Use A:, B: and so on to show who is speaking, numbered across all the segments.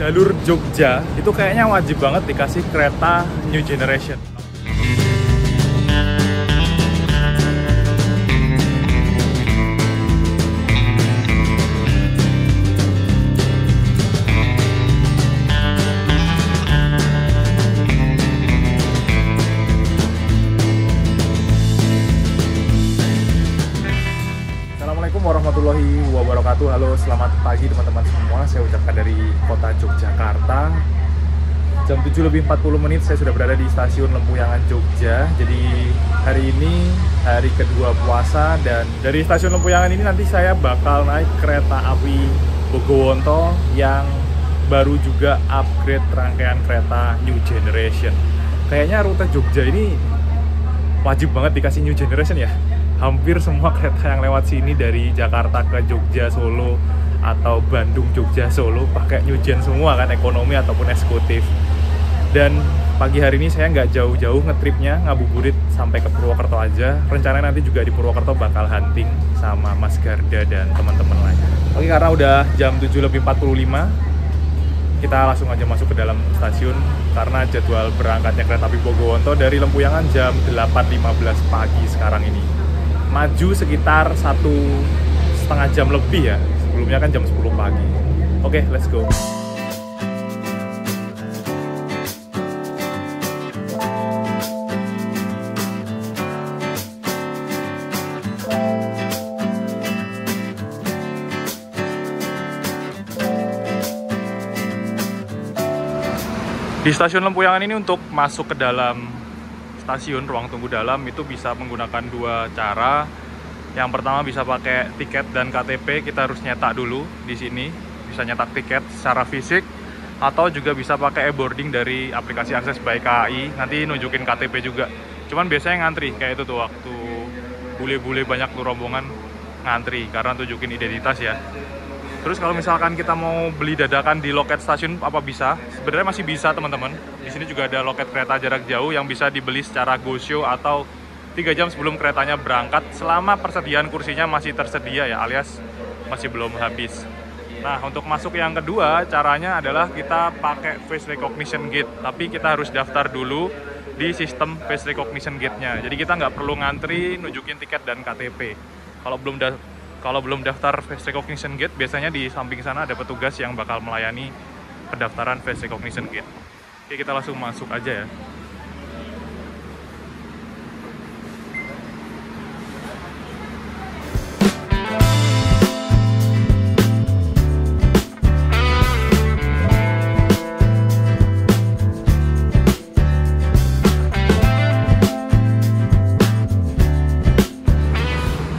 A: jalur Jogja itu kayaknya wajib banget dikasih kereta New Generation. Warahmatullahi wabarakatuh. Halo, selamat pagi teman-teman semua. Saya ucapkan dari kota Yogyakarta. Jam 7:40 saya sudah berada di stasiun Lempuyangan Jogja. Jadi hari ini hari kedua puasa, dan dari stasiun Lempuyangan ini nanti saya bakal naik kereta api Bogowonto yang baru juga upgrade rangkaian kereta New Generation. Kayaknya rute Jogja ini wajib banget dikasih New Generation ya. Hampir semua kereta yang lewat sini dari Jakarta ke Jogja Solo atau Bandung Jogja Solo pakai New Gen semua kan, ekonomi ataupun eksekutif. Dan pagi hari ini saya nggak jauh-jauh ngetripnya, ngabuburit sampai ke Purwokerto aja. Rencananya nanti juga di Purwokerto bakal hunting sama Mas Garda dan teman-teman lain. Oke, karena udah jam 7:45, kita langsung aja masuk ke dalam stasiun karena jadwal berangkatnya kereta api Bogowonto dari Lempuyangan jam 8:15 pagi sekarang ini. Maju sekitar 1,5 jam lebih ya, sebelumnya kan jam 10 pagi. Oke, let's go. Di stasiun Lempuyangan ini untuk masuk ke dalam stasiun, ruang tunggu dalam itu bisa menggunakan dua cara. Yang pertama bisa pakai tiket dan KTP, kita harus nyetak dulu di sini, bisa nyetak tiket secara fisik, atau juga bisa pakai e-boarding dari aplikasi Akses by KAI, nanti nunjukin KTP juga. Cuman biasanya ngantri, kayak itu tuh waktu bule-bule banyak tuh rombongan ngantri karena tunjukin identitas ya. Terus kalau misalkan kita mau beli dadakan di loket stasiun, apa bisa? Sebenarnya masih bisa teman-teman. Di sini juga ada loket kereta jarak jauh yang bisa dibeli secara go-show atau 3 jam sebelum keretanya berangkat, selama persediaan kursinya masih tersedia ya, alias masih belum habis. Nah, untuk masuk yang kedua, caranya adalah kita pakai face recognition gate. Tapi kita harus daftar dulu di sistem face recognition gate-nya. Jadi kita nggak perlu ngantri, nunjukin tiket dan KTP. Kalau belum daftar face recognition gate, biasanya di samping sana ada petugas yang bakal melayani pendaftaran face recognition gate. Oke, kita langsung masuk aja ya.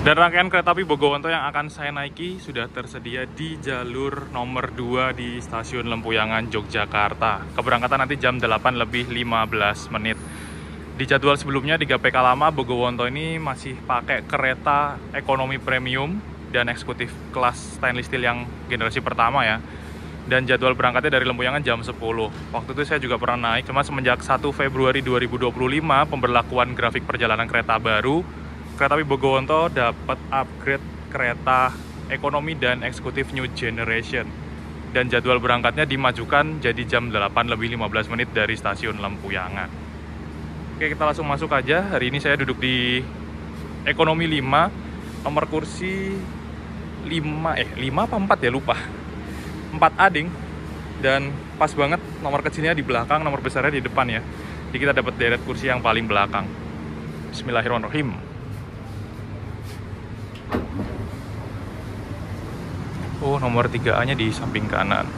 A: Dan rangkaian kereta api Bogowonto yang akan saya naiki sudah tersedia di jalur nomor 2 di stasiun Lempuyangan, Yogyakarta. Keberangkatan nanti jam 8:15. Di jadwal sebelumnya di GPK lama, Bogowonto ini masih pakai kereta ekonomi premium dan eksekutif kelas stainless steel yang generasi pertama ya. Dan jadwal berangkatnya dari Lempuyangan jam 10. Waktu itu saya juga pernah naik, cuma semenjak 1 Februari 2025 pemberlakuan grafik perjalanan kereta baru, kereta api Bogowonto dapat upgrade kereta ekonomi dan eksekutif New Generation. Dan jadwal berangkatnya dimajukan jadi jam 8:15 dari stasiun Lempuyangan. Oke, kita langsung masuk aja. Hari ini saya duduk di ekonomi 5, nomor kursi 5 apa 4 ya, lupa. 4A ding. Dan pas banget nomor kecilnya di belakang, nomor besarnya di depan ya. Jadi kita dapat deret kursi yang paling belakang. Bismillahirrahmanirrahim. Oh, nomor 3A-nya di samping kanan.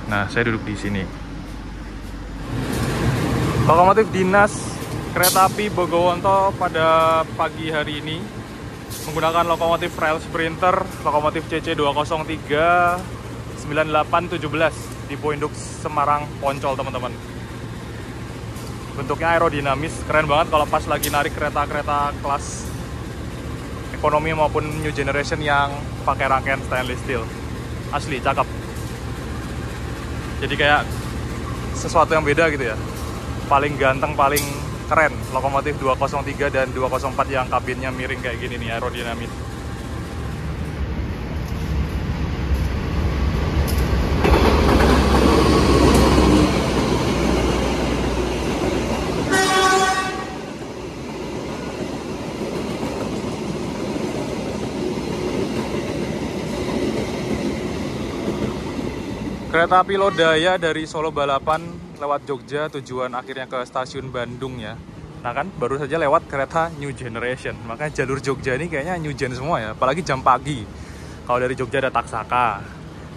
A: Nah, saya duduk di sini. Lokomotif dinas kereta api Bogowonto pada pagi hari ini menggunakan lokomotif Rail Sprinter, lokomotif CC 203 9817 di Induk Semarang Poncol, teman-teman. Bentuknya aerodinamis, keren banget kalau pas lagi narik kereta-kereta kelas ekonomi maupun New Generation yang pakai rangkaian stainless steel. Asli, cakep. Jadi kayak sesuatu yang beda gitu ya. Paling ganteng, paling keren lokomotif 203 dan 204 yang kabinnya miring kayak gini nih, aerodinamis. Kereta api Lodaya dari Solo Balapan lewat Jogja, tujuan akhirnya ke stasiun Bandung ya. Nah kan, baru saja lewat kereta New Generation. Makanya jalur Jogja ini kayaknya New Gen semua ya, apalagi jam pagi. Kalau dari Jogja ada Taksaka,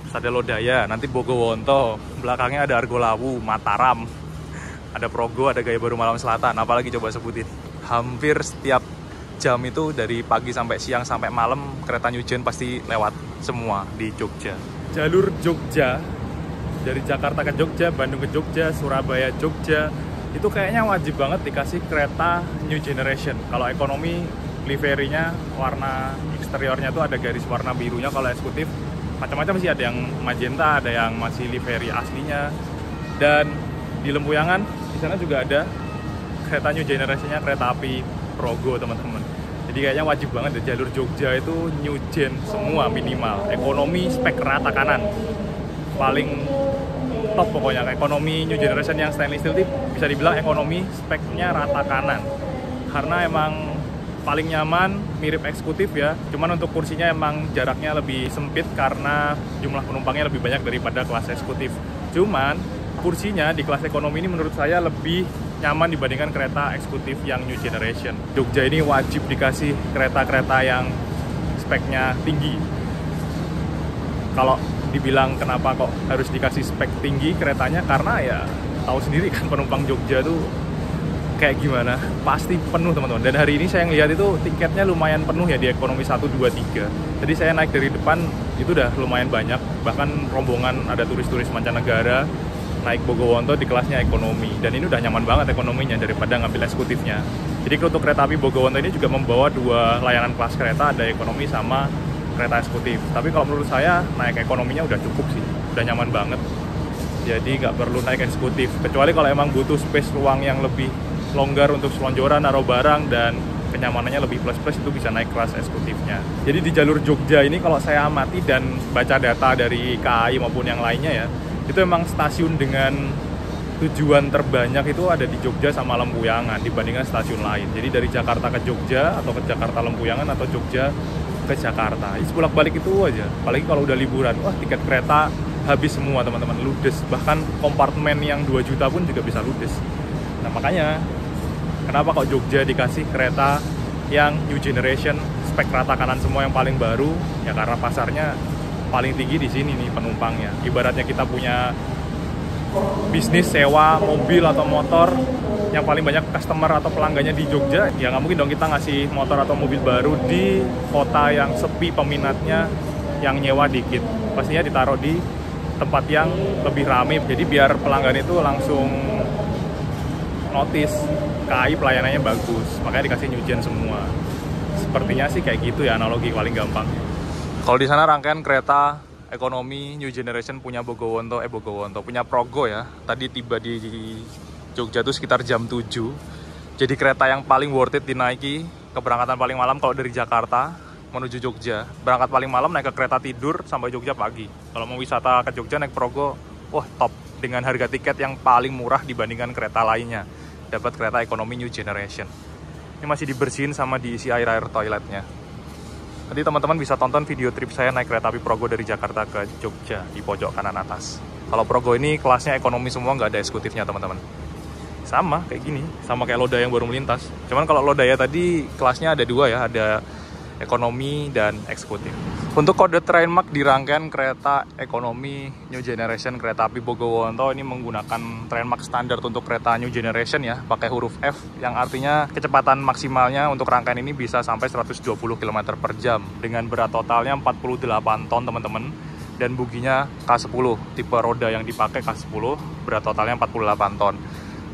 A: terus ada Lodaya, nanti Bogowonto, belakangnya ada Argolawu, Mataram, ada Progo, ada Gaya Baru Malam Selatan, apalagi coba sebutin. Hampir setiap jam itu dari pagi sampai siang sampai malam kereta New Gen pasti lewat semua di Jogja. Jalur Jogja dari Jakarta ke Jogja, Bandung ke Jogja, Surabaya, Jogja, itu kayaknya wajib banget dikasih kereta New Generation. Kalau ekonomi, liverynya warna eksteriornya tuh ada garis warna birunya. Kalau eksekutif macam-macam sih, ada yang magenta, ada yang masih livery aslinya. Dan di Lempuyangan di sana juga ada kereta New Generation-nya, kereta api Progo teman-teman. Jadi kayaknya wajib banget di jalur Jogja itu New Gen semua minimal. Ekonomi spek rata kanan paling top pokoknya. Ekonomi New Generation yang stainless steel bisa dibilang ekonomi speknya rata kanan, karena emang paling nyaman, mirip eksekutif ya. Cuman untuk kursinya emang jaraknya lebih sempit karena jumlah penumpangnya lebih banyak daripada kelas eksekutif. Cuman kursinya di kelas ekonomi ini menurut saya lebih nyaman dibandingkan kereta eksekutif yang New Generation. Jogja ini wajib dikasih kereta-kereta yang speknya tinggi. Kalau dibilang kenapa kok harus dikasih spek tinggi keretanya, karena ya tahu sendiri kan penumpang Jogja tuh kayak gimana, pasti penuh teman-teman. Dan hari ini saya ngeliat itu tiketnya lumayan penuh ya di ekonomi 1, 2, 3. Jadi saya naik dari depan itu udah lumayan banyak, bahkan rombongan ada turis-turis mancanegara naik Bogowonto di kelasnya ekonomi. Dan ini udah nyaman banget ekonominya daripada ngambil eksekutifnya. Jadi untuk kereta api Bogowonto ini juga membawa 2 layanan kelas kereta, ada ekonomi sama kereta eksekutif. Tapi kalau menurut saya naik ekonominya udah cukup sih, udah nyaman banget. Jadi nggak perlu naik eksekutif, kecuali kalau emang butuh space ruang yang lebih longgar untuk selonjoran, naruh barang, dan kenyamanannya lebih plus-plus, itu bisa naik kelas eksekutifnya. Jadi di jalur Jogja ini kalau saya amati dan baca data dari KAI maupun yang lainnya ya, itu emang stasiun dengan tujuan terbanyak itu ada di Jogja sama Lempuyangan dibandingkan stasiun lain. Jadi dari Jakarta ke Jogja, atau ke Jakarta Lempuyangan, atau Jogja ke Jakarta, bolak-balik itu aja. Apalagi kalau udah liburan, wah tiket kereta habis semua teman-teman, ludes. Bahkan kompartemen yang 2 juta pun juga bisa ludes. Nah makanya kenapa kok Jogja dikasih kereta yang New Generation, spek rata kanan semua yang paling baru, ya karena pasarnya paling tinggi di sini nih penumpangnya. Ibaratnya kita punya bisnis sewa mobil atau motor, yang paling banyak customer atau pelanggannya di Jogja, ya nggak mungkin dong kita ngasih motor atau mobil baru di kota yang sepi peminatnya, yang nyewa dikit. Pastinya ditaruh di tempat yang lebih rame, jadi biar pelanggan itu langsung notice KAI pelayanannya bagus, makanya dikasih New Gen semua. Sepertinya sih kayak gitu ya, analogi paling gampang. Kalau di sana rangkaian kereta ekonomi New Generation punya Bogowonto, punya Progo ya. Tadi tiba di Jogja tuh sekitar jam 7. Jadi kereta yang paling worth it dinaiki, keberangkatan paling malam kalau dari Jakarta menuju Jogja. Berangkat paling malam, naik ke kereta tidur sampai Jogja pagi. Kalau mau wisata ke Jogja naik Progo, wah top. Dengan harga tiket yang paling murah dibandingkan kereta lainnya. Dapat kereta ekonomi New Generation. Ini masih dibersihin sama diisi air toiletnya. Nanti teman-teman bisa tonton video trip saya naik kereta api Progo dari Jakarta ke Jogja di pojok kanan atas. Kalau Progo ini kelasnya ekonomi semua, nggak ada eksekutifnya teman-teman. Sama kayak gini, sama kayak Lodaya yang baru melintas. Cuman kalau Lodaya tadi kelasnya ada 2 ya, ada ekonomi dan eksekutif. Untuk kode trainmark di rangkaian kereta ekonomi New Generation kereta api Bogowonto ini menggunakan trainmark standar untuk kereta New Generation ya, pakai huruf F, yang artinya kecepatan maksimalnya untuk rangkaian ini bisa sampai 120 km per jam dengan berat totalnya 48 ton teman-teman, dan buginya K10, tipe roda yang dipakai K10, berat totalnya 48 ton.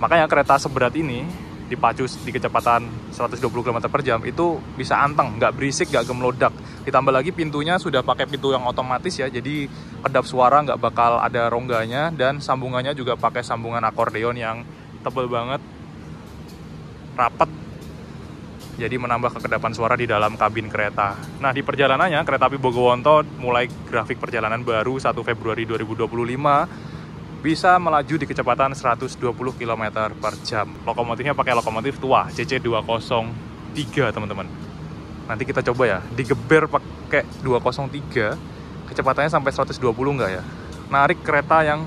A: Makanya kereta seberat ini dipacu di kecepatan 120 km per jam itu bisa anteng, nggak berisik, nggak gemelodak. Ditambah lagi pintunya sudah pakai pintu yang otomatis ya, jadi kedap suara nggak bakal ada rongganya, dan sambungannya juga pakai sambungan akordeon yang tebal banget, rapet, jadi menambah kekedapan suara di dalam kabin kereta. Nah di perjalanannya kereta api Bogowonto mulai grafik perjalanan baru 1 Februari 2025 bisa melaju di kecepatan 120 km per jam. Lokomotifnya pakai lokomotif tua, CC203 teman-teman. Nanti kita coba ya, digeber pakai 203, kecepatannya sampai 120 nggak ya? narik kereta yang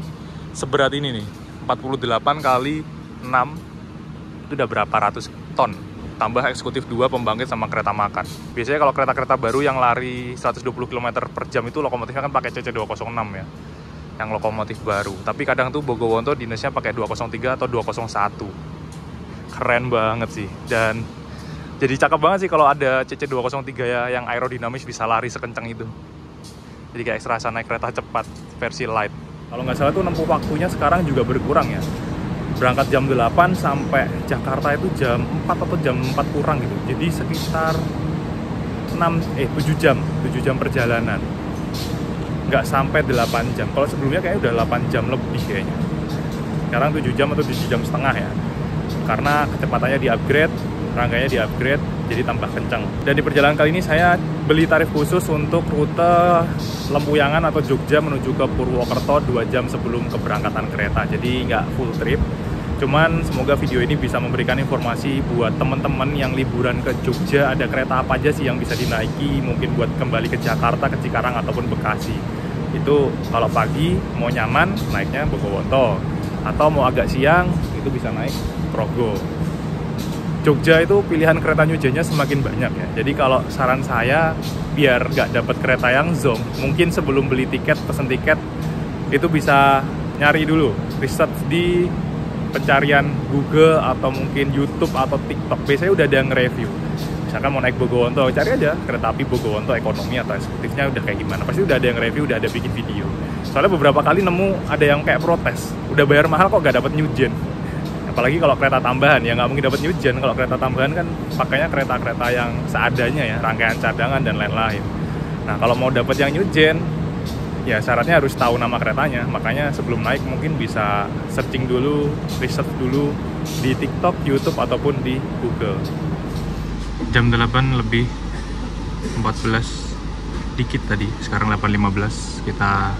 A: seberat ini nih, 48 kali 6, itu udah berapa ratus ton. Tambah eksekutif 2 pembangkit sama kereta makan. Biasanya kalau kereta-kereta baru yang lari 120 km per jam itu lokomotifnya kan pakai CC206 ya, yang lokomotif baru. Tapi kadang tuh Bogowonto dinasnya pakai 203 atau 201. Keren banget sih. Dan jadi cakep banget sih kalau ada CC203 ya, yang aerodinamis bisa lari sekencang itu. Jadi kayak serasa naik kereta cepat versi light. Kalau nggak salah tuh nempuh waktunya sekarang juga berkurang ya. Berangkat jam 8 sampai Jakarta itu jam 4 atau jam 4 kurang gitu. Jadi sekitar 7 jam perjalanan. Nggak sampai 8 jam. Kalau sebelumnya kayaknya udah 8 jam lebih kayaknya. Sekarang 7 jam atau 7 jam setengah ya. Karena kecepatannya di-upgrade, rangkanya di-upgrade, jadi tambah kencang. Dan di perjalanan kali ini saya beli tarif khusus untuk rute Lempuyangan atau Jogja menuju ke Purwokerto 2 jam sebelum keberangkatan kereta. Jadi nggak full trip. Cuman semoga video ini bisa memberikan informasi buat teman-teman yang liburan ke Jogja, ada kereta apa aja sih yang bisa dinaiki, mungkin buat kembali ke Jakarta, ke Cikarang, ataupun Bekasi. Itu kalau pagi mau nyaman, naiknya Bogowonto. Atau mau agak siang, itu bisa naik Progo. Jogja itu pilihan kereta New Gen-nya semakin banyak ya. Jadi kalau saran saya, biar nggak dapat kereta yang zonk, mungkin sebelum beli tiket, pesen tiket, itu bisa nyari dulu, riset di pencarian Google atau mungkin YouTube atau TikTok. Biasanya udah ada yang nge-review. Misalkan mau naik Bogowonto, cari aja kereta api Bogowonto ekonomi atau eksekutifnya udah kayak gimana. Pasti udah ada yang review, udah ada bikin video. Soalnya beberapa kali nemu ada yang kayak protes, udah bayar mahal kok nggak dapet New Gen. Apalagi kalau kereta tambahan, ya nggak mungkin dapat New Gen. Kalau kereta tambahan kan pakainya kereta-kereta yang seadanya ya, rangkaian cadangan dan lain-lain. Nah kalau mau dapat yang New Gen, ya syaratnya harus tahu nama keretanya. Makanya sebelum naik mungkin bisa searching dulu, research dulu di TikTok, YouTube, ataupun di Google. Jam 8 lebih 14 dikit tadi, sekarang 8.15. Kita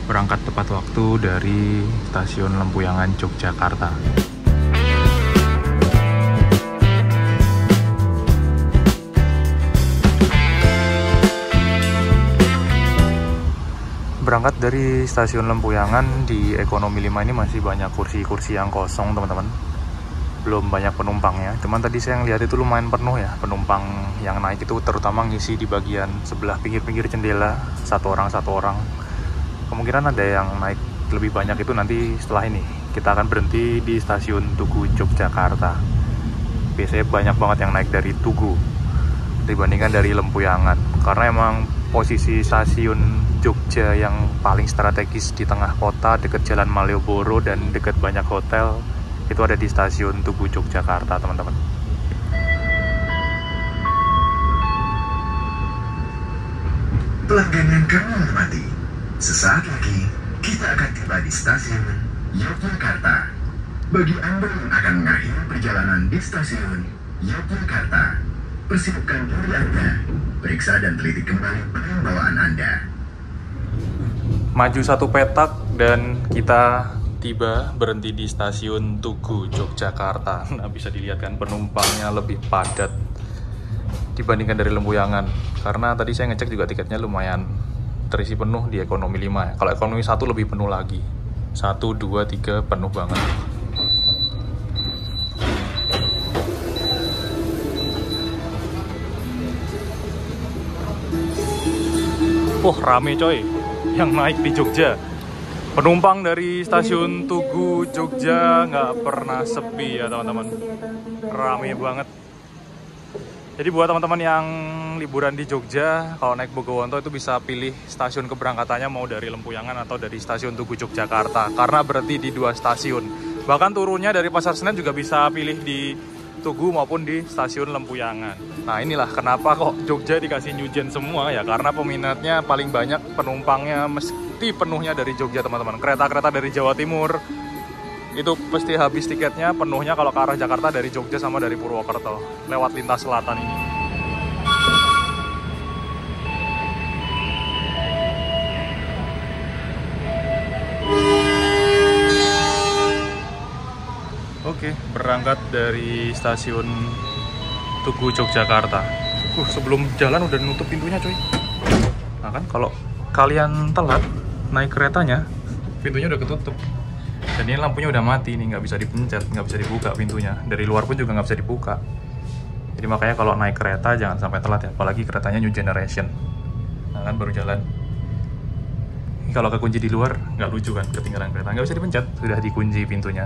A: berangkat tepat waktu dari stasiun Lempuyangan, Yogyakarta. Berangkat dari stasiun Lempuyangan di Ekonomi 5 ini masih banyak kursi-kursi yang kosong teman-teman. Belum banyak penumpangnya. Cuman tadi saya ngeliat itu lumayan penuh ya penumpang yang naik itu, terutama ngisi di bagian sebelah pinggir-pinggir jendela, satu orang. Kemungkinan ada yang naik lebih banyak itu nanti setelah ini. Kita akan berhenti di stasiun Tugu, Yogyakarta. Biasanya banyak banget yang naik dari Tugu dibandingkan dari Lempuyangan. Karena emang posisi stasiun Jogja yang paling strategis di tengah kota, dekat Jalan Malioboro dan dekat banyak hotel, itu ada di stasiun Tugu, Yogyakarta, teman-teman.
B: Pelanggan yang kami hormati, sesaat lagi kita akan tiba di stasiun Yogyakarta. Bagi Anda yang akan mengakhiri perjalanan di stasiun Yogyakarta, persiapkan diri Anda, periksa dan teliti kembali barang bawaan Anda.
A: Maju satu petak dan kita tiba berhenti di stasiun Tugu, Yogyakarta. Nah, bisa dilihat kan penumpangnya lebih padat dibandingkan dari Lempuyangan. Karena tadi saya ngecek juga tiketnya lumayan terisi penuh di Ekonomi 5 ya. Kalau Ekonomi 1 lebih penuh lagi. 1, 2, 3 penuh banget. Rame coy yang naik di Jogja. Penumpang dari stasiun Tugu, Jogja nggak pernah sepi ya teman-teman. Rame banget. Jadi buat teman-teman yang liburan di Jogja, kalau naik Bogowonto itu bisa pilih stasiun keberangkatannya mau dari Lempuyangan atau dari stasiun Tugu, Yogyakarta. Karena berhenti di 2 stasiun. Bahkan turunnya dari Pasar Senen juga bisa pilih di Tugu maupun di stasiun Lempuyangan. Nah inilah kenapa kok Jogja dikasih New Gen semua ya, karena peminatnya paling banyak, penumpangnya mesti penuhnya dari Jogja teman-teman. Kereta-kereta dari Jawa Timur itu pasti habis tiketnya, penuhnya kalau ke arah Jakarta dari Jogja sama dari Purwokerto lewat lintas selatan ini. Oke, berangkat dari stasiun Tugu, Yogyakarta. Sebelum jalan udah nutup pintunya coy. Nah kan kalau kalian telat naik keretanya pintunya udah ketutup. Dan ini lampunya udah mati nih, nggak bisa dipencet, nggak bisa dibuka pintunya. Dari luar pun juga nggak bisa dibuka. Jadi makanya kalau naik kereta jangan sampai telat ya, apalagi keretanya new generation. Nah kan baru jalan. Ini kalau kekunci di luar nggak lucu kan, ketinggalan kereta. Nggak bisa dipencet, sudah dikunci pintunya.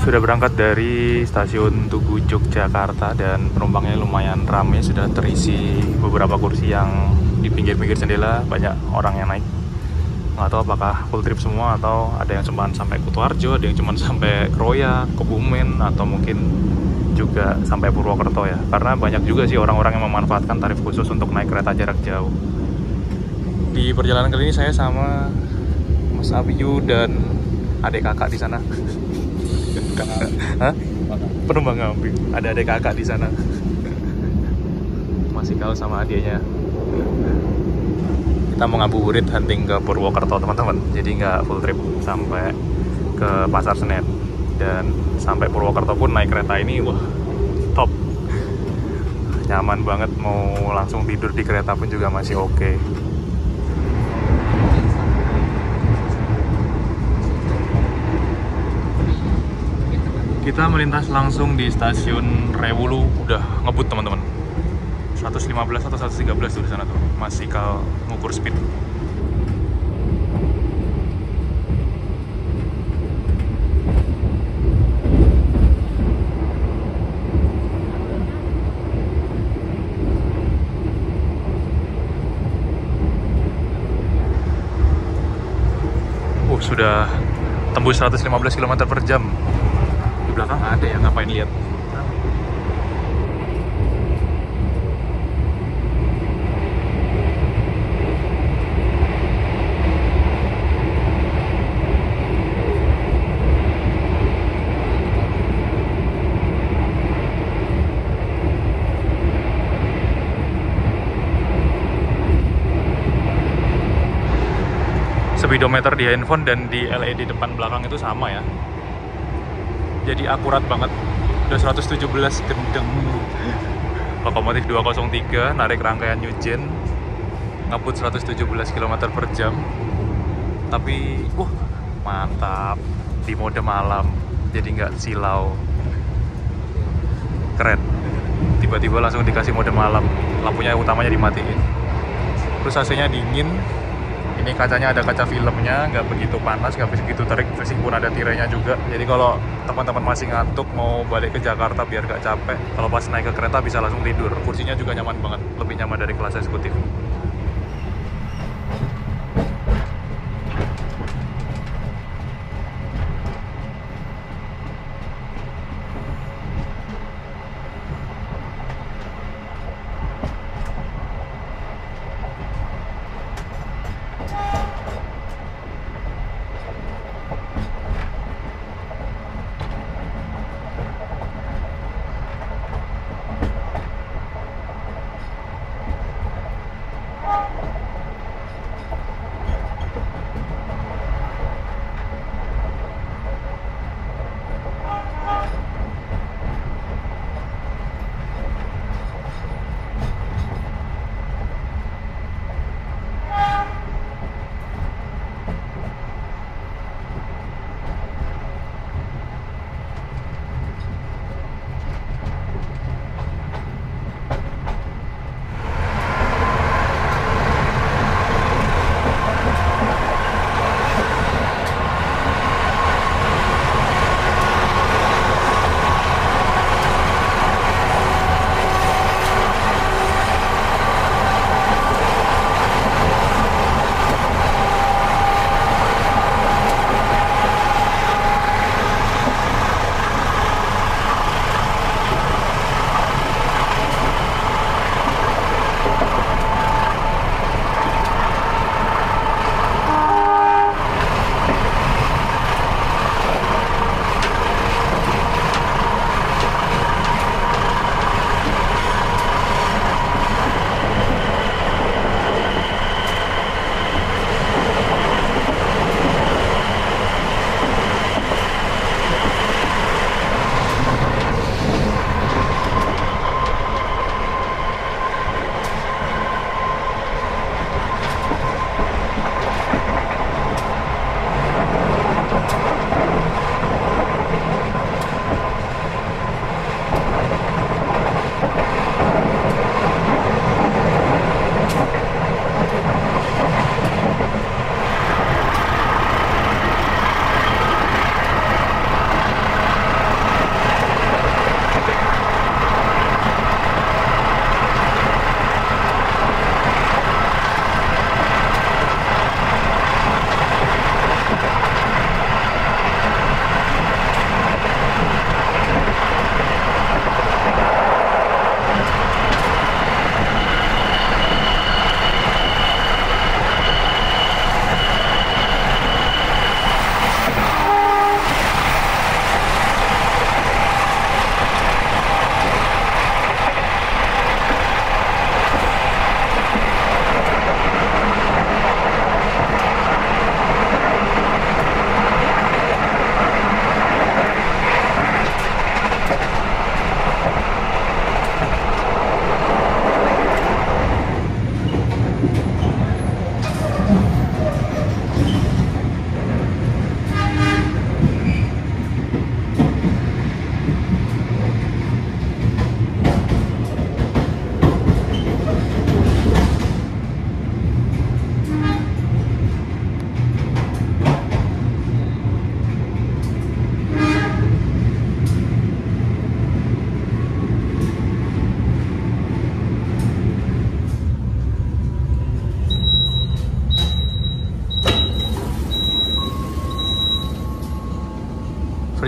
A: Sudah berangkat dari stasiun Tugu Yogyakarta dan penumpangnya lumayan ramai, sudah terisi beberapa kursi yang di pinggir-pinggir jendela, banyak orang yang naik. Nggak tahu apakah full trip semua atau ada yang cuma sampai Kutoarjo, ada yang cuma sampai Kroya, Kebumen, atau mungkin juga sampai Purwokerto ya. Karena banyak juga sih orang-orang yang memanfaatkan tarif khusus untuk naik kereta jarak jauh. Di perjalanan kali ini saya sama Mas Abiyu dan adik kakak di sana. Hah? Penumpang ngambing. Ada adik kakak di sana. Masih kau sama adiknya. Kita mau ngabuburit hunting ke Purwokerto teman-teman. Jadi nggak full trip sampai ke Pasar Senen. Dan sampai Purwokerto pun naik kereta ini, wah top. Nyaman banget, mau langsung tidur di kereta pun juga masih oke. Kita melintas langsung di stasiun Rewulu, udah ngebut teman-teman. 115 atau 113 tuh di sana tuh, masih kalau ngukur speed. Sudah tembus 115 km per jam. Di belakang ada yang ngapain lihat. Speedometer di handphone dan di LED depan belakang itu sama ya. Jadi akurat banget. Udah 117 gendeng. Lokomotif 203 narik rangkaian New Gen, ngebut 117 km per jam. Tapi mantap di mode malam. Jadi nggak silau. Keren. Tiba-tiba langsung dikasih mode malam. Lampunya utamanya dimatiin. Terus AC-nya dingin. Ini kacanya ada kaca filmnya, nggak begitu panas, nggak begitu terik, meskipun ada tirainya juga. Jadi kalau teman-teman masih ngantuk mau balik ke Jakarta biar nggak capek, kalau pas naik ke kereta bisa langsung tidur. Kursinya juga nyaman banget, lebih nyaman dari kelas eksekutif.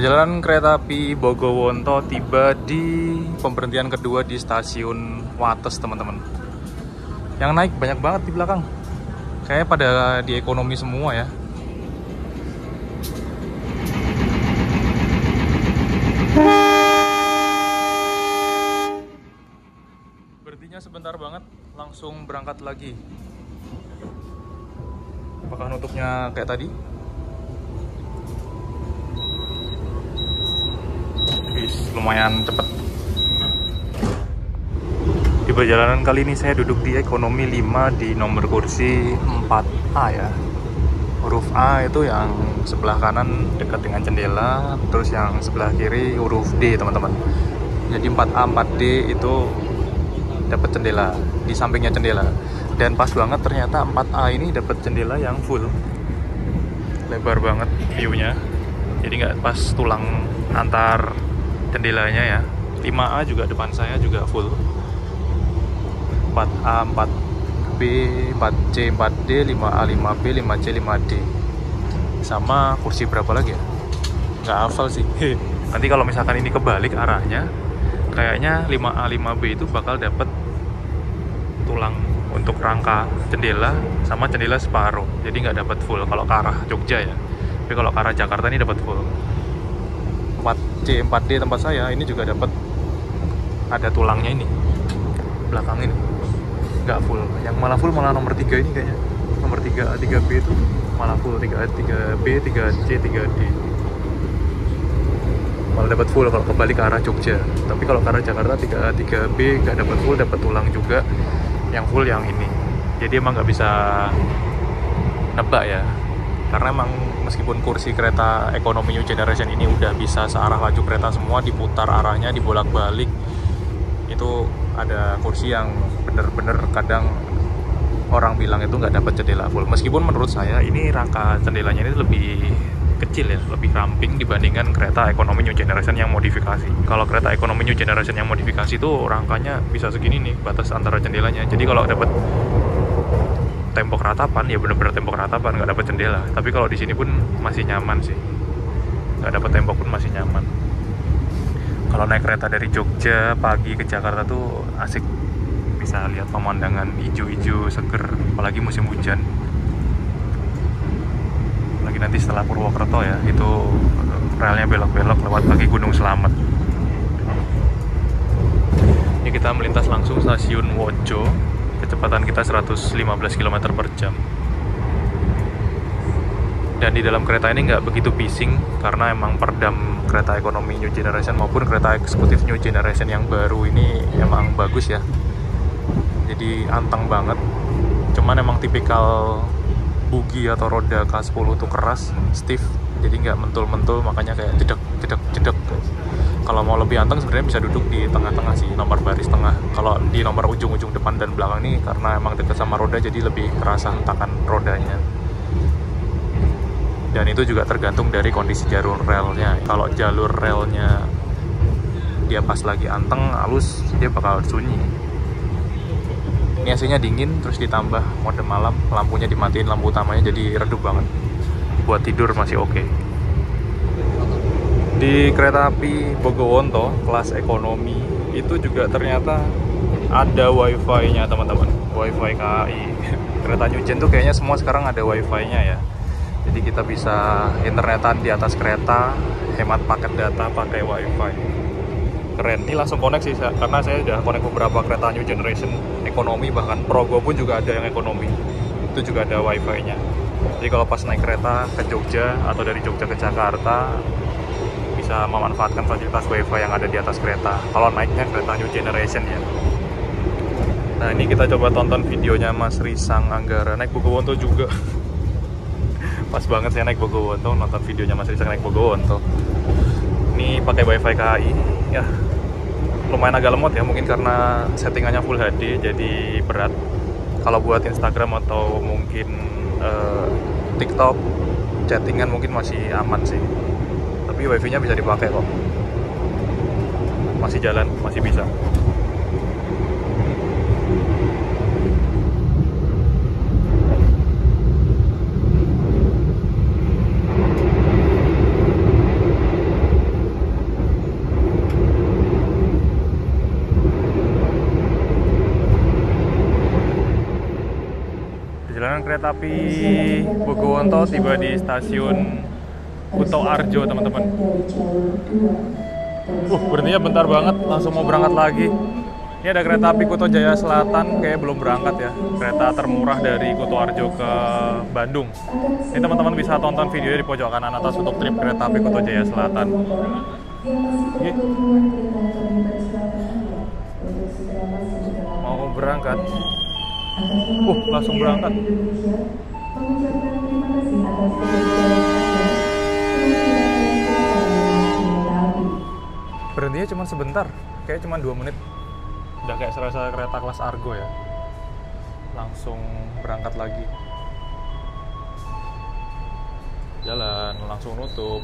A: Perjalanan kereta api Bogowonto tiba di pemberhentian kedua di stasiun Wates, teman-teman. Yang naik banyak banget di belakang. Kayaknya pada di ekonomi semua ya. Berhentinya sebentar banget, langsung berangkat lagi. Apakah nutupnya kayak tadi? Lumayan cepet. Di perjalanan kali ini saya duduk di ekonomi 5 di nomor kursi 4A ya. Huruf A itu yang sebelah kanan dekat dengan jendela, terus yang sebelah kiri huruf D, teman-teman. Jadi 4A 4D itu dapat jendela, di sampingnya jendela. Dan pas banget ternyata 4A ini dapat jendela yang full. Lebar banget view-nya. Jadi nggak pas tulang antar jendelanya ya. 5A juga depan saya juga full. 4A, 4B, 4C, 4D, 5A, 5B, 5C, 5D. Sama kursi berapa lagi ya? Nggak hafal sih. Nanti kalau misalkan ini kebalik arahnya, kayaknya 5A, 5B itu bakal dapat tulang untuk rangka jendela sama jendela separuh. Jadi nggak dapat full kalau ke arah Jogja ya. Tapi kalau ke arah Jakarta ini dapat full. 4C, 4D tempat saya ini juga dapat ada tulangnya ini belakang ini, nggak full. Yang malah full malah nomor 3 ini kayaknya, nomor 3A, 3B itu malah full. 3A, 3B, 3C, 3D malah dapat full kalau kembali ke arah Jogja. Tapi kalau ke arah Jakarta 3A, 3B nggak dapat full, dapat tulang juga. Yang full yang ini. Jadi emang nggak bisa nebak ya, karena emang meskipun kursi kereta ekonomi New Generation ini udah bisa searah laju kereta semua, diputar arahnya, dibolak-balik, itu ada kursi yang bener-bener kadang orang bilang itu nggak dapat jendela full. Meskipun menurut saya ini rangka jendelanya ini lebih kecil ya, lebih ramping dibandingkan kereta ekonomi New Generation yang modifikasi. Kalau kereta ekonomi New Generation yang modifikasi itu rangkanya bisa segini nih, batas antara jendelanya. Jadi kalau dapat tembok ratapan ya bener-bener tembok ratapan, nggak dapat jendela. Tapi kalau di sini pun masih nyaman sih, nggak dapat tembok pun masih nyaman. Kalau naik kereta dari Jogja pagi ke Jakarta tuh asik, bisa lihat pemandangan hijau-hijau seger, apalagi musim hujan. Lagi nanti setelah Purwokerto ya, itu relnya belok-belok lewat kaki Gunung Slamet. Ini kita melintas langsung stasiun Wojo. Kecepatan kita 115 km per jam. Dan di dalam kereta ini nggak begitu bising, karena emang perdam kereta ekonomi New Generation maupun kereta eksekutif New Generation yang baru ini emang bagus ya. Jadi anteng banget. Cuman emang tipikal bugi atau roda K10 tuh keras, stiff. Jadi nggak mentul-mentul, makanya kayak jedek. Kalau mau lebih anteng sebenarnya bisa duduk di tengah-tengah sih, nomor baris tengah. Kalau di nomor ujung-ujung depan dan belakang ini karena emang dekat sama roda, jadi lebih kerasa hentakan rodanya. Dan itu juga tergantung dari kondisi jalur relnya. Kalau jalur relnya dia pas lagi anteng, halus, dia bakal sunyi. Ini AC-nya dingin, terus ditambah mode malam, lampunya dimatiin, lampu utamanya jadi redup banget. Buat tidur masih oke. Di kereta api Bogowonto kelas ekonomi itu juga ternyata ada wifi-nya, teman-teman. Wifi KAI. Kereta New Gen tuh kayaknya semua sekarang ada wifi-nya ya. Jadi kita bisa internetan di atas kereta, hemat paket data pakai wifi. Keren. Ini langsung connect sih, karena saya udah connect beberapa kereta New Generation ekonomi, bahkan Progo pun juga ada yang ekonomi. Itu juga ada wifi-nya. Jadi kalau pas naik kereta ke Jogja atau dari Jogja ke Jakarta, bisa memanfaatkan fasilitas wifi yang ada di atas kereta kalau naiknya kereta New Generation ya. Nah, ini kita coba tonton videonya Mas Risang Anggara naik Bogowonto juga. Pas banget saya naik Bogowonto, nonton videonya Mas Risang naik Bogowonto. Ini pakai wifi KAI ya, lumayan agak lemot ya, mungkin karena settingannya Full HD jadi berat. Kalau buat Instagram atau mungkin TikTok chattingan mungkin masih aman sih. Tapi wifi-nya bisa dipakai kok, masih jalan, masih bisa. kereta api Bogowonto tiba di stasiun Kuto Arjo, teman-teman. Berhentinya bentar banget, langsung mau berangkat lagi. Ini ada kereta api Kuto Jaya Selatan, kayak belum berangkat ya. Kereta termurah dari Kuto Arjo ke Bandung. Ini teman-teman bisa tonton videonya di pojok kanan atas untuk trip kereta api Kuto Jaya Selatan. Mau berangkat. Langsung berangkat. Berhentinya cuma sebentar, kayak cuma 2 menit. Udah kayak serasa kereta kelas Argo ya. Langsung berangkat lagi. Jalan, langsung nutup.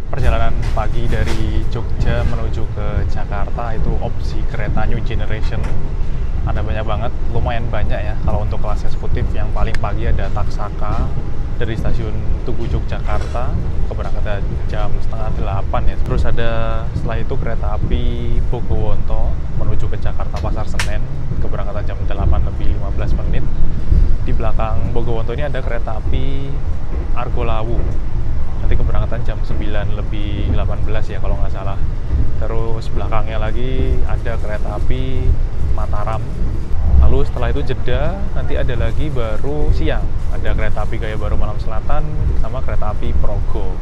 A: Perjalanan pagi dari Jogja menuju ke Jakarta itu opsi kereta New Generation ada banyak banget, lumayan banyak ya. Kalau untuk kelas eksekutif yang paling pagi ada Taksaka dari stasiun Tugu Yogyakarta, keberangkatan jam 7:30 ya. Terus ada setelah itu kereta api Bogowonto menuju ke Jakarta Pasar Senen, keberangkatan jam 8:15. Di belakang Bogowonto ini ada kereta api Argo Lawu, nanti keberangkatan jam 9:18 ya kalau nggak salah. Terus belakangnya lagi ada kereta api Mataram. Lalu setelah itu jeda, nanti ada lagi baru siang, ada kereta api Gaya Baru Malam Selatan sama kereta api Progo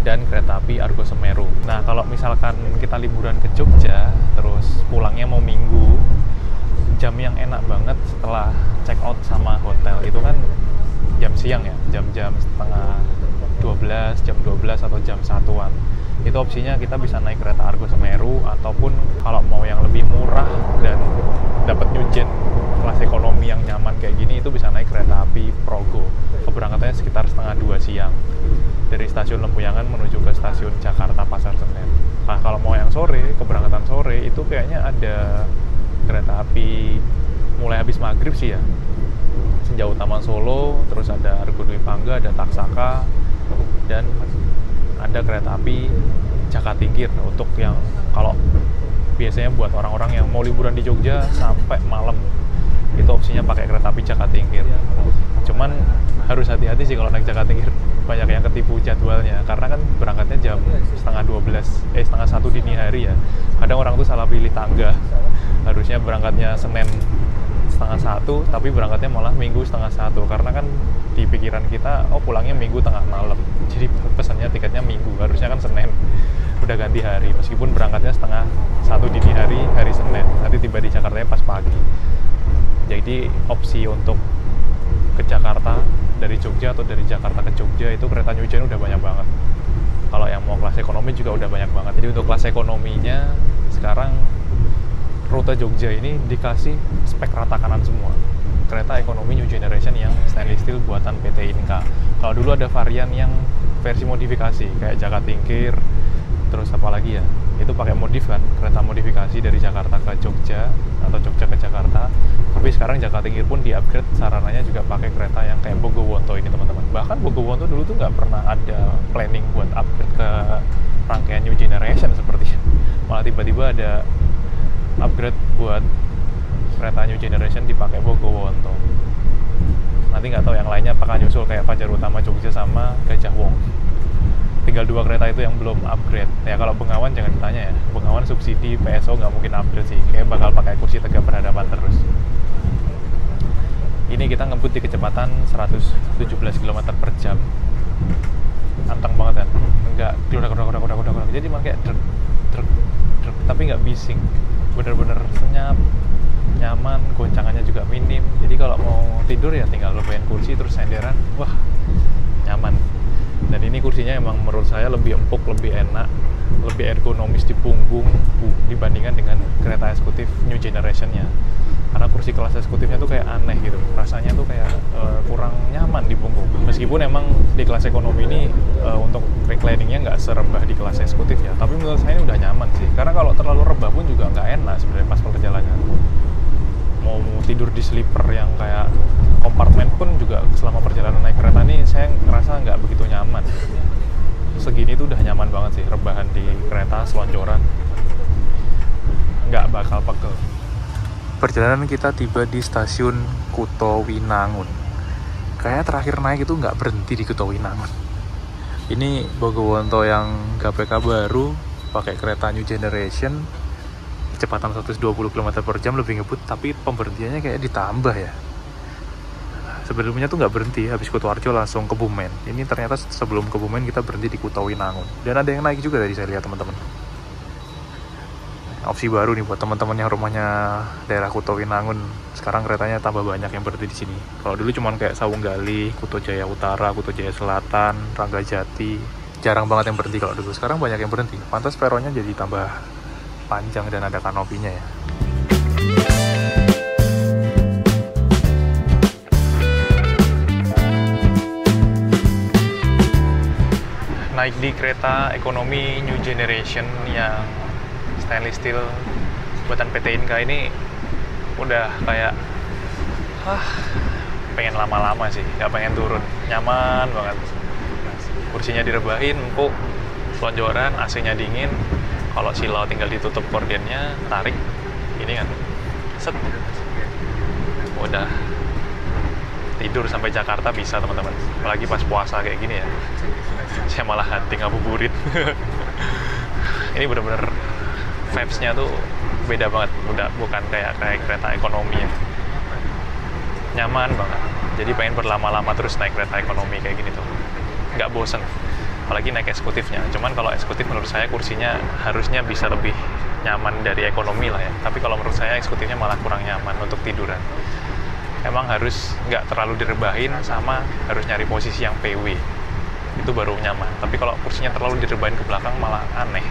A: dan kereta api Argo Semeru. Nah, kalau misalkan kita liburan ke Jogja terus pulangnya mau Minggu, jam yang enak banget setelah check out sama hotel itu kan jam siang ya, jam-jam setengah 12, jam 12 atau jam 1-an. Itu opsinya kita bisa naik kereta Argo Semeru, ataupun kalau mau yang lebih murah dan dapat nyujen kelas ekonomi yang nyaman kayak gini, itu bisa naik kereta api Progo. Keberangkatannya sekitar 1:30 siang dari stasiun Lempuyangan menuju ke stasiun Jakarta Pasar Senen. Nah, kalau mau yang sore, keberangkatan sore itu kayaknya ada kereta api mulai habis maghrib sih ya, Senja Utama Solo, terus ada Argo Dwi Pangga, ada Taksaka, dan ada kereta api Jakatingkir untuk yang kalau biasanya buat orang-orang yang mau liburan di Jogja sampai malam, itu opsinya pakai kereta api Jakatingkir. Cuman harus hati-hati sih kalau naik Jakatingkir, banyak yang ketipu jadwalnya karena kan berangkatnya jam setengah 1 dini hari ya. Kadang orang tuh salah pilih tangga, harusnya berangkatnya Senin 1:30 tapi berangkatnya malah Minggu 1:30 karena kan di pikiran kita pulangnya Minggu tengah malam, jadi pesannya tiketnya Minggu, harusnya kan Senin, udah ganti hari meskipun berangkatnya 1:30 dini hari Senin, nanti tiba di Jakarta pas pagi. Jadi opsi untuk ke Jakarta dari Jogja atau dari Jakarta ke Jogja itu kereta New Gen udah banyak banget. Kalau yang mau kelas ekonomi juga udah banyak banget. Jadi untuk kelas ekonominya sekarang rute Jogja ini dikasih spek rata kanan semua. Kereta ekonomi New Generation yang stainless steel buatan PT Inka. Kalau dulu ada varian yang versi modifikasi kayak Jakatingkir, terus apa lagi ya, itu pakai modif kan, kereta modifikasi dari Jakarta ke Jogja atau Jogja ke Jakarta. Tapi sekarang Jakatingkir pun di-upgrade sarananya juga pakai kereta yang kayak Bogowonto ini teman-teman. Bahkan Bogowonto dulu tuh nggak pernah ada planning buat upgrade ke rangkaian New Generation sepertinya. Malah tiba-tiba ada upgrade buat kereta New Generation dipakai Bogowonto. Nanti nggak tahu yang lainnya apakah nyusul kayak Fajar Utama Jogja sama Gajah Wong. Tinggal 2 kereta itu yang belum upgrade. Ya kalau Bengawan jangan ditanya ya, Bengawan subsidi PSO nggak mungkin upgrade sih, kayak bakal pakai kursi tegak berhadapan terus. Ini kita ngebut di kecepatan 117 km per jam. Anteng banget kan, nggak kludak, jadi malah kayak drek, tapi nggak bising, bener-bener senyap, nyaman, goncangannya juga minim. Jadi kalau mau tidur ya tinggal lebayin kursi terus senderan, wah nyaman. Dan ini kursinya emang menurut saya lebih empuk, lebih enak, lebih ergonomis di punggung dibandingkan dengan kereta eksekutif New Generation-nya. Karena kursi kelas eksekutifnya tuh kayak aneh gitu, rasanya tuh kayak kurang nyaman di punggung. Meskipun emang di kelas ekonomi ini untuk recliningnya nggak serebah di kelas eksekutif ya, tapi menurut saya ini udah nyaman sih. Karena kalau terlalu rebah pun juga nggak enak sebenarnya pas perjalanan. Mau tidur di sleeper yang kayak kompartemen pun juga selama perjalanan naik kereta ini saya ngerasa nggak begitu nyaman. Segini tuh udah nyaman banget sih, rebahan di kereta selonjoran, nggak bakal pegel. perjalanan kita tiba di stasiun Kuto Winangun. Kayak terakhir naik itu nggak berhenti di Kuto Winangun. Ini Bogowonto yang GPK baru, pakai kereta New Generation, kecepatan 120 km per jam, lebih ngebut, tapi pemberhentiannya kayak ditambah ya. Sebelumnya tuh nggak berhenti, habis Kutoarjo langsung ke Bumen. Ini ternyata sebelum ke Bumen kita berhenti di Kuto Winangun. Dan ada yang naik juga tadi saya lihat teman-teman. Opsi baru nih buat teman-teman yang rumahnya daerah Kuto Winangun. Sekarang keretanya tambah banyak yang berhenti di sini. Kalau dulu cuman kayak Sawunggali, Kuto Jaya Utara, Kuto Jaya Selatan, Ranggajati, jarang banget yang berhenti kalau dulu. Sekarang banyak yang berhenti. Pantas peronnya jadi tambah panjang dan ada kanopinya ya. Naik di kereta ekonomi New Generation yang stainless steel buatan PT Inka ini udah kayak pengen lama-lama sih, nggak pengen turun. Nyaman banget, kursinya direbahin, empuk, selonjoran, AC-nya dingin. Kalau silau tinggal ditutup kordennya, tarik ini kan, set, udah tidur sampai Jakarta bisa teman-teman. Apalagi pas puasa kayak gini ya, saya malah hunting ngabuburit. Ini bener-bener vibes-nya tuh beda banget, udah bukan kayak kereta ekonomi ya. Nyaman banget, jadi pengen berlama-lama terus naik kereta ekonomi kayak gini tuh, nggak bosen. Apalagi naik eksekutifnya. Cuman kalau eksekutif menurut saya kursinya harusnya bisa lebih nyaman dari ekonomi lah ya. Tapi kalau menurut saya eksekutifnya malah kurang nyaman untuk tiduran. Emang harus nggak terlalu direbahin, sama harus nyari posisi yang PW. Itu baru nyaman. Tapi kalau kursinya terlalu direbahin ke belakang malah aneh.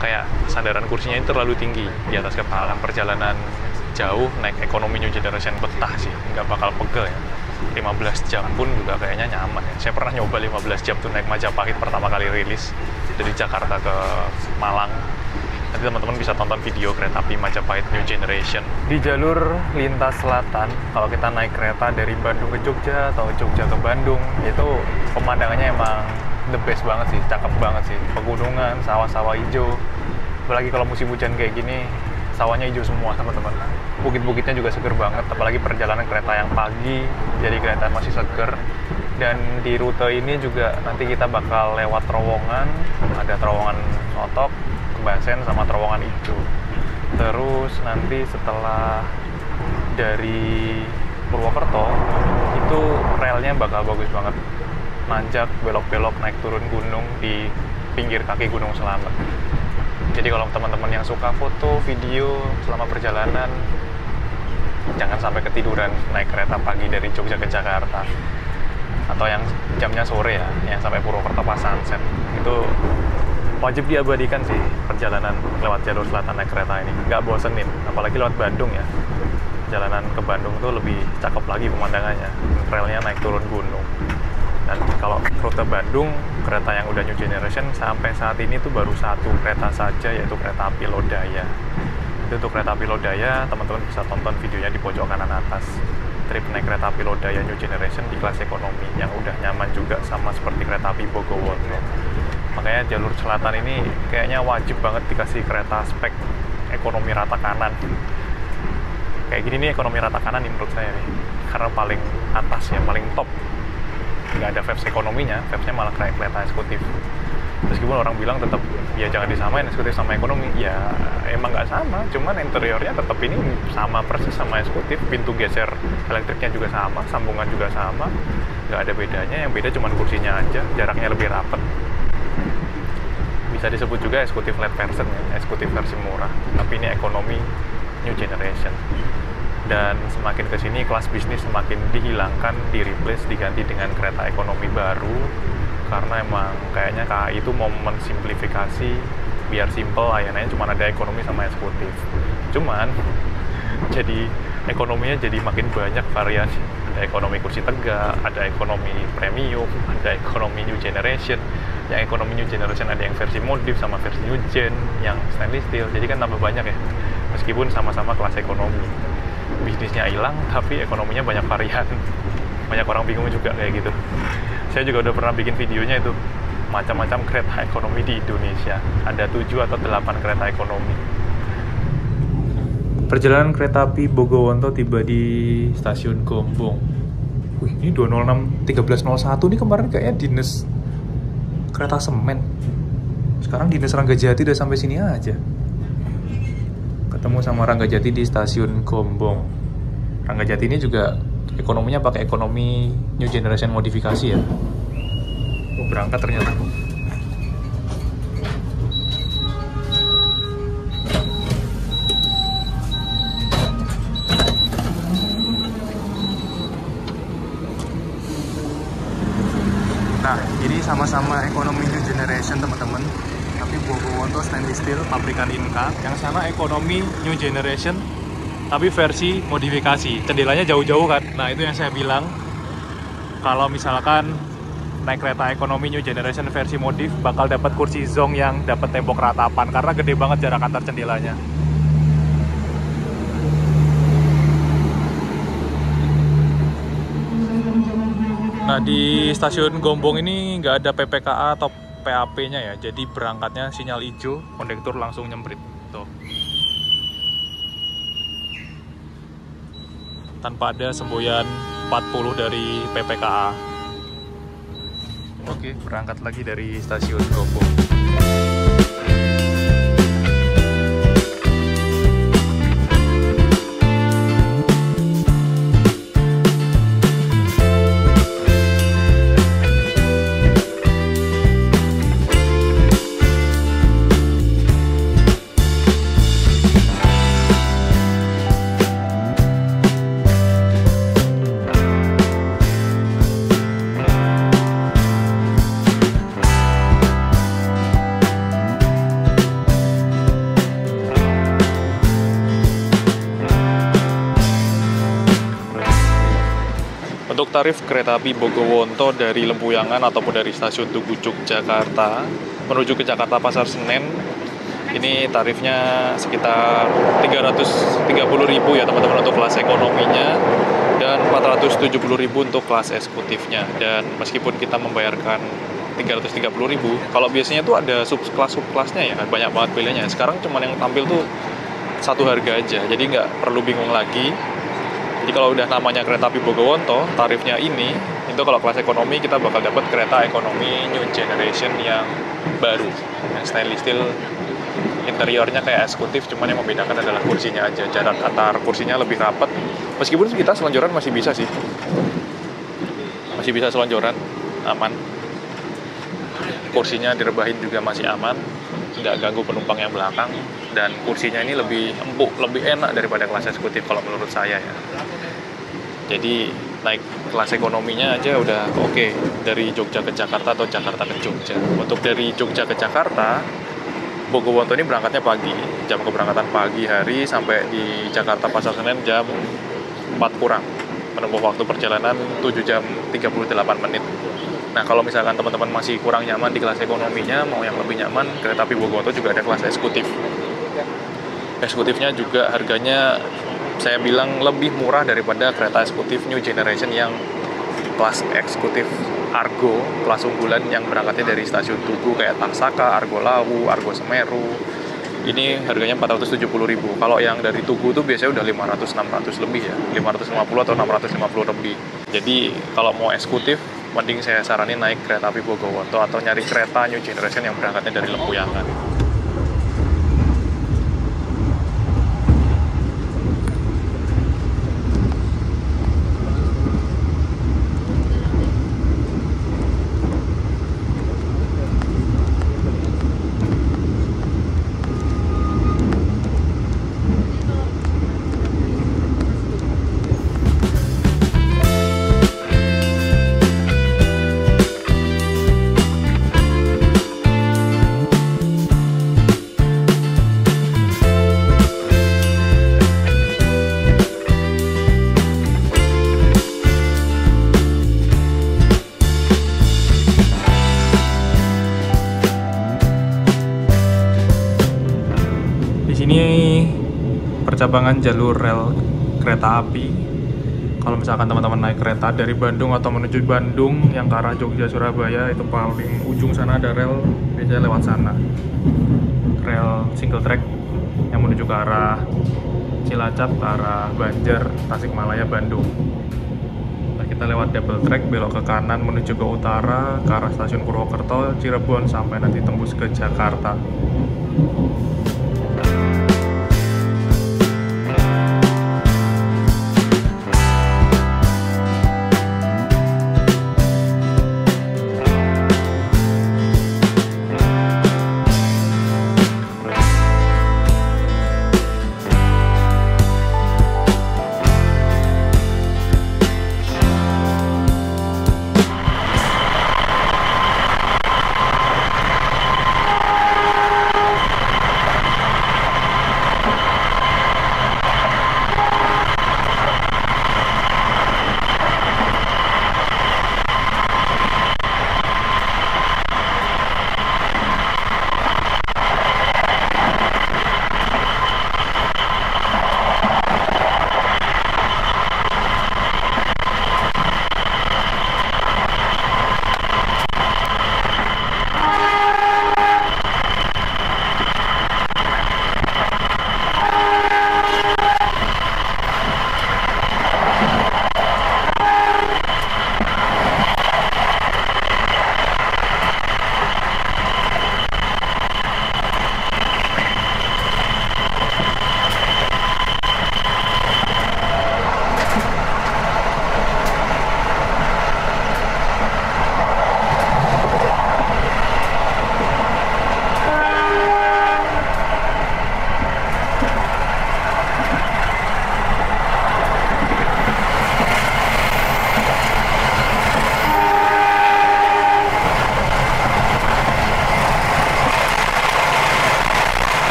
A: Kayak sandaran kursinya itu terlalu tinggi di atas kepala. Perjalanan jauh naik ekonomi New Generation betah sih, nggak bakal pegel ya. 15 jam pun juga kayaknya nyaman ya. Saya pernah nyoba 15 jam tuh naik Majapahit pertama kali rilis dari Jakarta ke Malang. Nanti teman-teman bisa tonton video kereta api Majapahit New Generation. Di jalur lintas selatan, kalau kita naik kereta dari Bandung ke Jogja atau Jogja ke Bandung, itu pemandangannya emang the best banget sih, cakep banget sih. Pegunungan, sawah-sawah hijau. Apalagi kalau musim hujan kayak gini, sawahnya hijau semua teman-teman. Bukit-bukitnya juga seger banget, apalagi perjalanan kereta yang pagi, jadi kereta masih seger. Dan di rute ini juga nanti kita bakal lewat terowongan, ada terowongan Sotok, Kebasen, sama terowongan Ijo. Terus nanti setelah dari Purwokerto, itu relnya bakal bagus banget. Nanjak, belok-belok, naik turun gunung di pinggir kaki Gunung Slamet. Jadi kalau teman-teman yang suka foto, video selama perjalanan, jangan sampai ketiduran naik kereta pagi dari Jogja ke Jakarta. Atau yang jamnya sore ya, yang sampai Purwokerto pas sunset. Itu wajib diabadikan sih perjalanan lewat jalur selatan naik kereta ini. Nggak bosenin, apalagi lewat Bandung ya. Jalanan ke Bandung tuh lebih cakep lagi pemandangannya. Relnya naik turun gunung. Dan kalau rute Bandung, kereta yang udah New Generation sampai saat ini tuh baru satu kereta saja, yaitu kereta api Lodaya. Itu untuk kereta api Lodaya, teman-teman bisa tonton videonya di pojok kanan atas. Trip naik kereta api Lodaya New Generation di kelas ekonomi, yang udah nyaman juga sama seperti kereta api Bogowonto. Makanya jalur selatan ini kayaknya wajib banget dikasih kereta spek ekonomi rata kanan. Kayak gini nih ekonomi rata kanan nih menurut saya nih, karena paling atas ya, paling top. Nggak ada vibes ekonominya, vibesnya malah kayak kereta eksekutif. Meskipun orang bilang tetap ya jangan disamain eksekutif sama ekonomi, ya emang nggak sama, cuman interiornya tetap ini sama persis sama eksekutif. Pintu geser elektriknya juga sama, sambungan juga sama, nggak ada bedanya. Yang beda cuman kursinya aja, jaraknya lebih rapat. Bisa disebut juga eksekutif light version ya, eksekutif versi murah, tapi ini ekonomi New Generation. Dan semakin kesini kelas bisnis semakin dihilangkan, di-replace, diganti dengan kereta ekonomi baru. Karena emang kayaknya KAI itu mau mensimplifikasi biar simple, layanannya cuma ada ekonomi sama eksekutif. Cuman jadi ekonominya jadi makin banyak variasi. Ada ekonomi kursi tegak, ada ekonomi premium, ada ekonomi New Generation. Yang ekonomi New Generation ada yang versi modif sama versi New Gen, yang stainless steel. Jadi kan tambah banyak ya, meskipun sama-sama kelas ekonomi. Bisnisnya hilang, tapi ekonominya banyak varian. Banyak orang bingung juga kayak gitu. Saya juga udah pernah bikin videonya itu, macam-macam kereta ekonomi di Indonesia. Ada 7 atau 8 kereta ekonomi. Perjalanan kereta api Bogowonto tiba di stasiun Gombong. Wih, ini 206 1301 ini kemarin kayaknya dinas kereta semen. Sekarang dinas Ranggajati udah sampai sini aja. Ketemu sama Ranggajati di stasiun Gombong. Ranggajati ini juga ekonominya pakai ekonomi new generation modifikasi ya. Berangkat ternyata. Nah, ini sama-sama ekonomi new generation teman-teman. Tapi Bogowonto stainless steel pabrikan Inka. Yang sana ekonomi new generation tapi versi modifikasi. Jendelanya jauh-jauh kan. Nah, itu yang saya bilang. Kalau misalkan naik kereta ekonomi new generation versi modif bakal dapat kursi zong yang dapat tembok ratapan karena gede banget jarak antar jendelanya. Nah, di stasiun Gombong ini nggak ada PPKA atau PAP-nya ya, jadi berangkatnya sinyal hijau, kondektur langsung nyemprit. Tuh. Tanpa ada semboyan 40 dari PPKA. Oke, berangkat lagi dari stasiun Gombong. Untuk tarif kereta api Bogowonto dari Lempuyangan ataupun dari stasiun Tugu Yogyakarta menuju ke Jakarta Pasar Senen, ini tarifnya sekitar 330.000 ya teman-teman untuk kelas ekonominya dan 470.000 untuk kelas eksekutifnya. Dan meskipun kita membayarkan 330.000, kalau biasanya tuh ada subkelasnya ya, banyak banget pilihannya. Sekarang cuma yang tampil tuh satu harga aja, jadi nggak perlu bingung lagi. Jadi kalau udah namanya kereta api Bogowonto, tarifnya ini, itu kalau kelas ekonomi kita bakal dapat kereta ekonomi new generation yang baru, yang stainless steel, interiornya kayak eksekutif, cuman yang membedakan adalah kursinya aja, jarak antar kursinya lebih rapat. Meskipun kita selonjoran masih bisa sih, masih bisa selonjoran, aman. Kursinya direbahin juga masih aman, nggak ganggu penumpang yang belakang, dan kursinya ini lebih empuk, lebih enak daripada kelas eksekutif kalau menurut saya ya. Jadi naik kelas ekonominya aja udah oke, dari Jogja ke Jakarta atau Jakarta ke Jogja. Untuk dari Jogja ke Jakarta, Bogowonto ini berangkatnya pagi, jam keberangkatan pagi hari sampai di Jakarta Pasar Senen jam 4 kurang, menempuh waktu perjalanan 7 jam 38 menit. Nah, kalau misalkan teman-teman masih kurang nyaman di kelas ekonominya, mau yang lebih nyaman, kereta api Bogowonto juga ada kelas eksekutif. Eksekutifnya juga harganya saya bilang lebih murah daripada kereta eksekutif new generation yang kelas eksekutif Argo, kelas unggulan yang berangkatnya dari stasiun Tugu kayak Tangsaka, Argo Lawu, Argo Semeru. Ini harganya 470.000. Kalau yang dari Tugu tuh biasanya udah 500-600 lebih ya, 550 atau 650 lebih. Jadi kalau mau eksekutif, mending saya saranin naik kereta api Bogowonto atau nyari kereta new generation yang berangkatnya dari Lempuyangan. Ini percabangan jalur rel kereta api. Kalau misalkan teman-teman naik kereta dari Bandung atau menuju Bandung yang ke arah Jogja Surabaya, itu paling ujung sana ada rel, biasanya lewat sana. Rel single track yang menuju ke arah Cilacap ke arah Banjar, Tasikmalaya, Bandung. Nah, kita lewat double track, belok ke kanan menuju ke utara, ke arah stasiun Purwokerto, Cirebon, sampai nanti tembus ke Jakarta.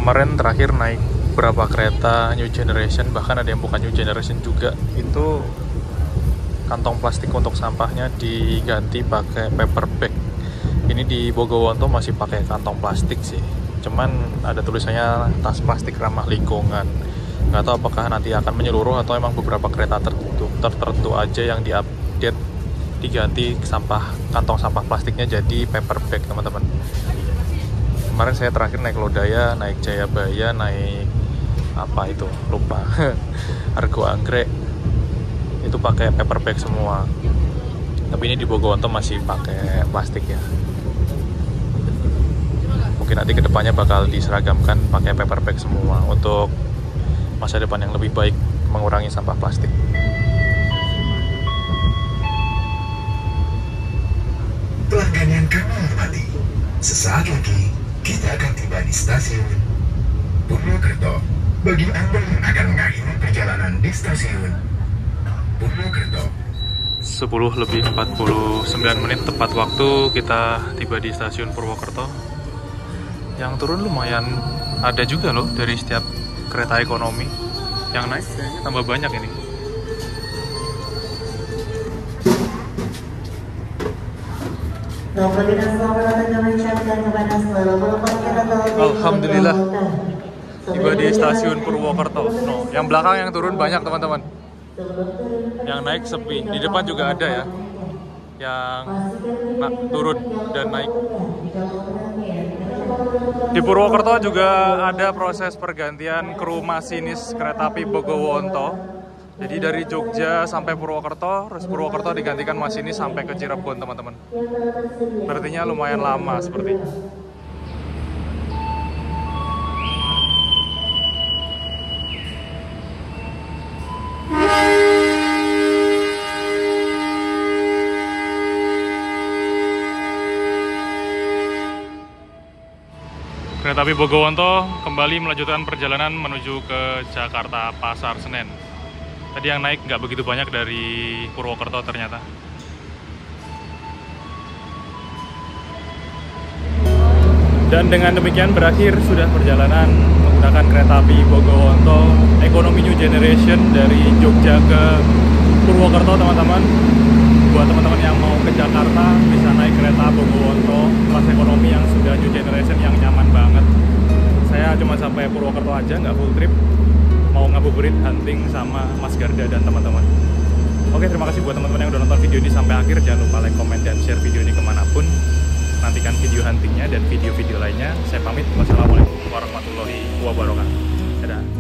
A: Kemarin terakhir naik berapa kereta New Generation, bahkan ada yang bukan New Generation juga, itu kantong plastik untuk sampahnya diganti pakai paper bag. Ini di Bogowonto masih pakai kantong plastik sih, cuman ada tulisannya tas plastik ramah lingkungan. Nggak tahu apakah nanti akan menyeluruh atau emang beberapa kereta tertentu aja yang diupdate diganti kantong sampah plastiknya jadi paper bag, teman-teman. Kemarin saya terakhir naik Lodaya, naik Jayabaya, naik apa itu lupa Argo Anggrek, itu pakai paper bag semua. Tapi ini di Bogowonto masih pakai plastik ya. Mungkin nanti kedepannya bakal diseragamkan pakai paper bag semua untuk masa depan yang lebih baik, mengurangi sampah plastik.
B: Pelanggan yang kami hormati, sesaat lagi kita akan tiba di stasiun Purwokerto. Bagi Anda yang akan mengakhiri perjalanan di stasiun Purwokerto,
A: 10:49 tepat waktu kita tiba di stasiun Purwokerto. Yang turun lumayan ada juga loh dari setiap kereta ekonomi. Yang naik kayaknya tambah banyak ini. Alhamdulillah tiba di stasiun Purwokerto. No, yang belakang yang turun banyak, teman-teman. Yang naik sepi. Di depan juga ada ya yang turun dan naik. Di Purwokerto juga ada proses pergantian kru masinis kereta api Bogowonto. Jadi dari Jogja sampai Purwokerto, terus Purwokerto digantikan masinis sampai ke Cirebon, teman-teman. Berartinya lumayan lama sepertinya. Kereta api Bogowonto kembali melanjutkan perjalanan menuju ke Jakarta Pasar Senen. Tadi yang naik nggak begitu banyak dari Purwokerto ternyata. Dan dengan demikian berakhir sudah perjalanan menggunakan kereta api Bogowonto Ekonomi New Generation dari Jogja ke Purwokerto, teman-teman. Buat teman-teman yang mau ke Jakarta bisa naik kereta Bogowonto kelas ekonomi yang sudah New Generation yang nyaman banget. Saya cuma sampai Purwokerto aja, nggak full trip. Mau ngabuburit hunting sama Mas Garda dan teman-teman. Oke, terima kasih buat teman-teman yang udah nonton video ini sampai akhir. Jangan lupa like, comment, dan share video ini kemanapun. Nantikan video huntingnya dan video-video lainnya. Saya pamit. Wassalamualaikum warahmatullahi wabarakatuh. Dadah.